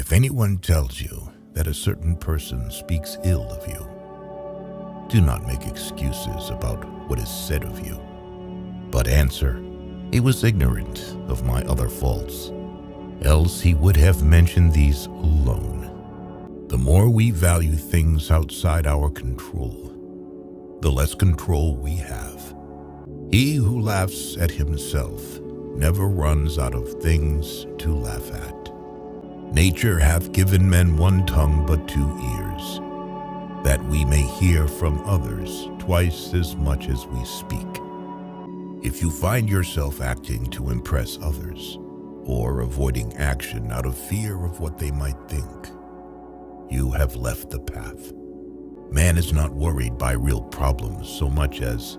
If anyone tells you that a certain person speaks ill of you, do not make excuses about what is said of you, but answer, "He was ignorant of my other faults, else he would have mentioned these alone." The more we value things outside our control, the less control we have. He who laughs at himself never runs out of things to laugh at. Nature hath given men one tongue but 2 ears, that we may hear from others twice as much as we speak. If you find yourself acting to impress others, or avoiding action out of fear of what they might think, you have left the path. Man is not worried by real problems so much as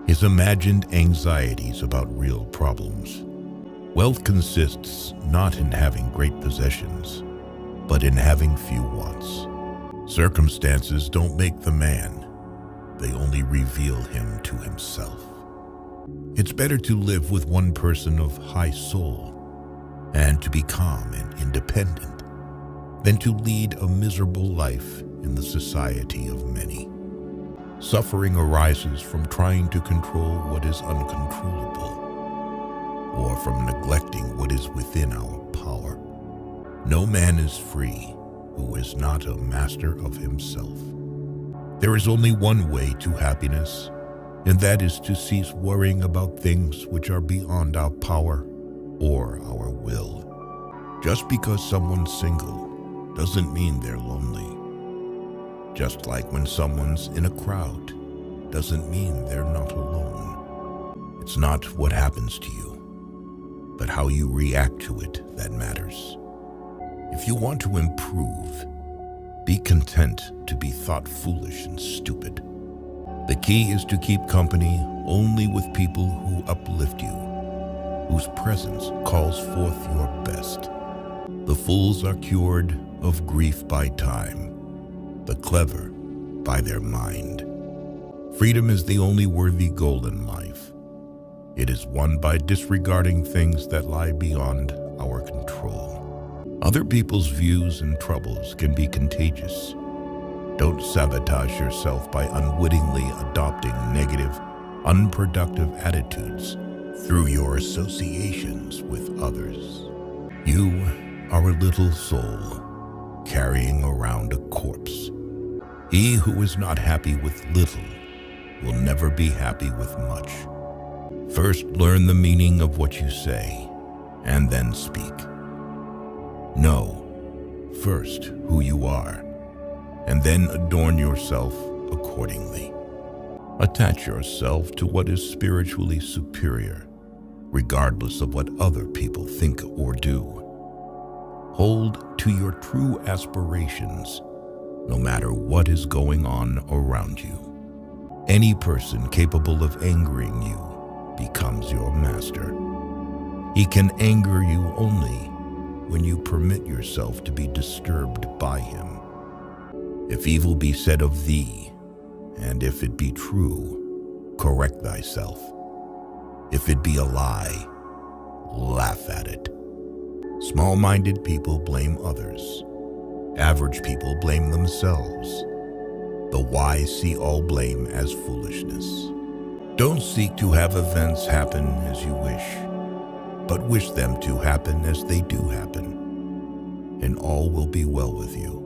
his imagined anxieties about real problems. Wealth consists not in having great possessions, but in having few wants. Circumstances don't make the man, they only reveal him to himself. It's better to live with one person of high soul and to be calm and independent than to lead a miserable life in the society of many. Suffering arises from trying to control what is uncontrollable, or from neglecting what is within our power. No man is free who is not a master of himself. There is only one way to happiness, and that is to cease worrying about things which are beyond our power or our will. Just because someone's single doesn't mean they're lonely. Just like when someone's in a crowd doesn't mean they're not alone. It's not what happens to you, but how you react to it that matters. If you want to improve, be content to be thought foolish and stupid. The key is to keep company only with people who uplift you, whose presence calls forth your best. The fools are cured of grief by time, the clever by their mind. Freedom is the only worthy goal in life. It is won by disregarding things that lie beyond our control. Other people's views and troubles can be contagious. Don't sabotage yourself by unwittingly adopting negative, unproductive attitudes through your associations with others. You are a little soul carrying around a corpse. He who is not happy with little will never be happy with much. First, learn the meaning of what you say, and then speak. Know first who you are, and then adorn yourself accordingly. Attach yourself to what is spiritually superior, regardless of what other people think or do. Hold to your true aspirations, no matter what is going on around you. Any person capable of angering you becomes your master. He can anger you only when you permit yourself to be disturbed by him. If evil be said of thee, and if it be true, correct thyself. If it be a lie, laugh at it. Small-minded people blame others. Average people blame themselves. The wise see all blame as foolishness. Don't seek to have events happen as you wish, but wish them to happen as they do happen, and all will be well with you.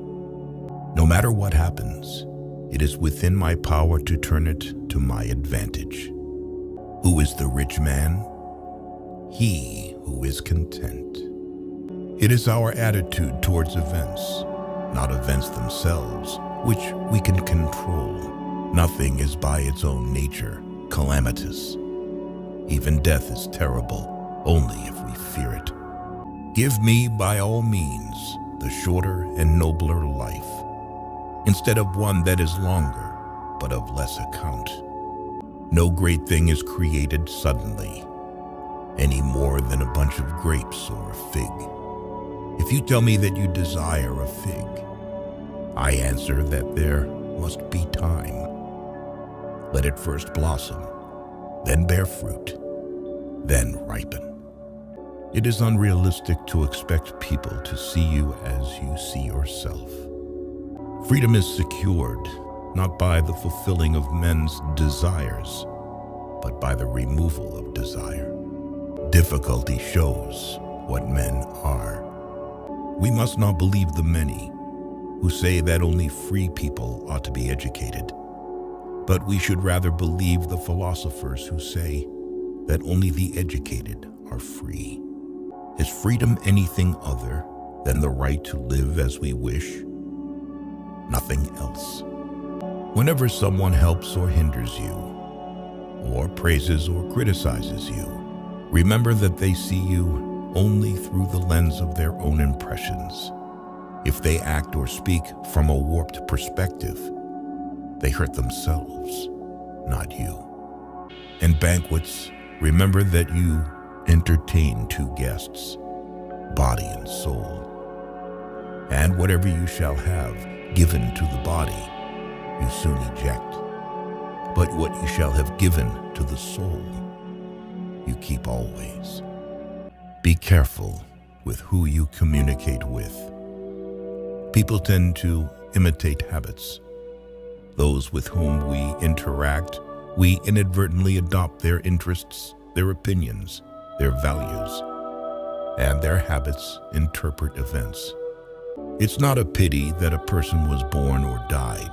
No matter what happens, it is within my power to turn it to my advantage. Who is the rich man? He who is content. It is our attitude towards events, not events themselves, which we can control. Nothing is by its own nature calamitous. Even death is terrible, only if we fear it. Give me, by all means, the shorter and nobler life, instead of one that is longer, but of less account. No great thing is created suddenly, any more than a bunch of grapes or a fig. If you tell me that you desire a fig, I answer that there must be time. Let it first blossom, then bear fruit, then ripen. It is unrealistic to expect people to see you as you see yourself. Freedom is secured not by the fulfilling of men's desires, but by the removal of desire. Difficulty shows what men are. We must not believe the many who say that only free people ought to be educated, but we should rather believe the philosophers who say that only the educated are free. Is freedom anything other than the right to live as we wish? Nothing else. Whenever someone helps or hinders you, or praises or criticizes you, remember that they see you only through the lens of their own impressions. If they act or speak from a warped perspective, they hurt themselves, not you. In banquets, remember that you entertain two guests, body and soul. And whatever you shall have given to the body, you soon eject. But what you shall have given to the soul, you keep always. Be careful with who you communicate with. People tend to imitate habits. Those with whom we interact, we inadvertently adopt their interests, their opinions, their values, and their habits interpret events. It's not a pity that a person was born or died,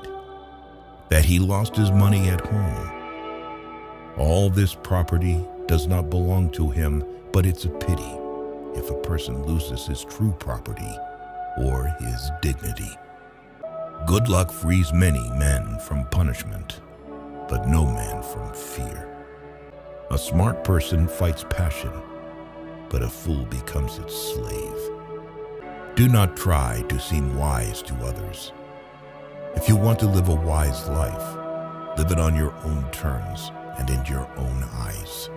that he lost his money at home. All this property does not belong to him, but it's a pity if a person loses his true property or his dignity. Good luck frees many men from punishment, but no man from fear. A smart person fights passion, but a fool becomes its slave. Do not try to seem wise to others. If you want to live a wise life, live it on your own terms and in your own eyes.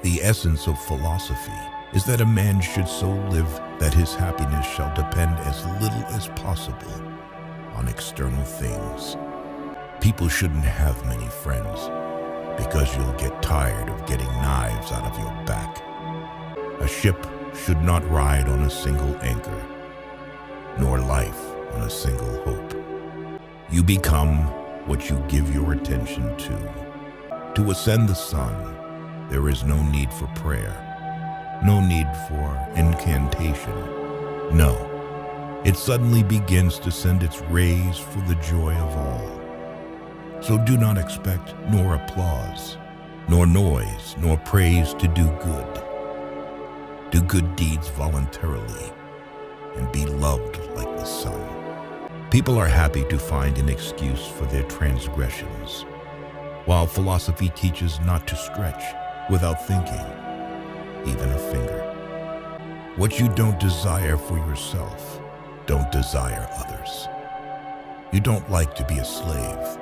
The essence of philosophy is that a man should so live that his happiness shall depend as little as possible on external things. People shouldn't have many friends because you'll get tired of getting knives out of your back. A ship should not ride on a single anchor, nor life on a single hope. You become what you give your attention to. To ascend the sun, there is no need for prayer, no need for incantation. No, it suddenly begins to send its rays for the joy of all. So do not expect nor applause, nor noise, nor praise to do good. Do good deeds voluntarily and be loved like the sun. People are happy to find an excuse for their transgressions, while philosophy teaches not to stretch without thinking, even a finger. What you don't desire for yourself, don't desire others. You don't like to be a slave.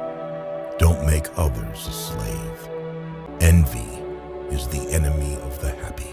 Don't make others a slave. Envy is the enemy of the happy.